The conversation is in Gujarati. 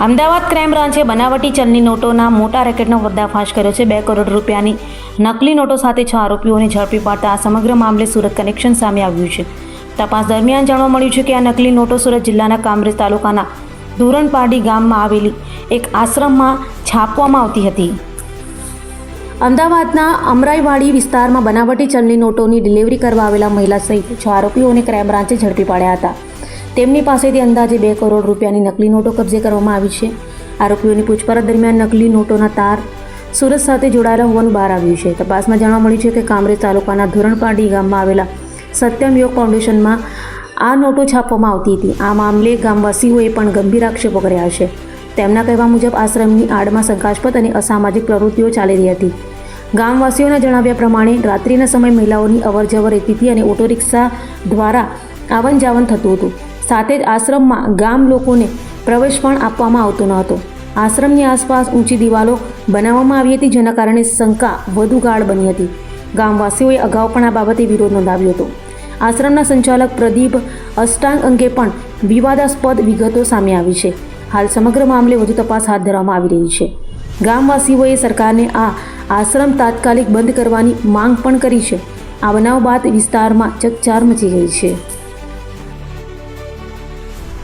અમદાવાદ ક્રાઇમ બ્રાન્ચે બનાવટી ચલણી નોટોના મોટા રેકેટનો પર્દાફાશ કર્યો છે। 2 કરોડ રૂપિયાની નકલી નોટો સાથે 6 આરોપીઓને ઝડપી પાડતા આ સમગ્ર મામલે સુરત કનેક્શન સામે આવ્યું છે। તપાસ દરમિયાન જાણવા મળ્યું છે કે આ નકલી નોટો સુરત જિલ્લાના કામરેજ તાલુકાના ધોરણપાડી ગામમાં આવેલી એક આશ્રમમાં છાપવામાં આવતી હતી। અમદાવાદના અમરાઈવાડી વિસ્તારમાં બનાવટી ચલણી નોટોની ડિલિવરી કરવા આવેલા મહિલા સહિત 6 આરોપીઓને ક્રાઇમ બ્રાન્ચે ઝડપી પાડ્યા હતા। તેમની પાસેથી અંદાજે 2 કરોડ રૂપિયાની નકલી નોટો કબજે કરવામાં આવી છે। આરોપીઓની પૂછપરછ દરમિયાન નકલી નોટોના તાર સુરત સાથે જોડાયેલા હોવાનું બહાર આવ્યું છે। તપાસમાં જાણવા મળ્યું છે કે કામરેજ તાલુકાના ધોરણપાડી ગામમાં આવેલા સત્યમ યોગ ફાઉન્ડેશનમાં આ નોટો છાપવામાં આવતી હતી। આ મામલે ગામવાસીઓએ પણ ગંભીર આક્ષેપો કર્યા છે। તેમના કહેવા મુજબ આશ્રમની આડમાં શંકાસ્પદ અને અસામાજિક પ્રવૃત્તિઓ ચાલી રહી હતી। ગામવાસીઓના જણાવ્યા પ્રમાણે રાત્રિના સમયે મહિલાઓની અવરજવર રહેતી હતી અને ઓટો રિક્ષા દ્વારા આવન જાવન થતું હતું। સાથે જ આશ્રમમાં ગામ લોકોને પ્રવેશ પણ આપવામાં આવતો ન હતો। આશ્રમની આસપાસ ઊંચી દિવાલો બનાવવામાં આવી હતી, જેના કારણે શંકા વધુ ગાઢ બની હતી। ગામવાસીઓએ અગાઉ પણ આ બાબતે વિરોધ નોંધાવ્યો હતો। આશ્રમના સંચાલક પ્રદીપ અષ્ટાંગ અંગે પણ વિવાદાસ્પદ વિગતો સામે આવી છે। હાલ સમગ્ર મામલે વધુ તપાસ હાથ ધરવામાં આવી રહી છે। ગામવાસીઓએ સરકારને આ આશ્રમ તાત્કાલિક બંધ કરવાની માંગ પણ કરી છે। આ બનાવ બાદ વિસ્તારમાં ચકચાર મચી ગઈ છે।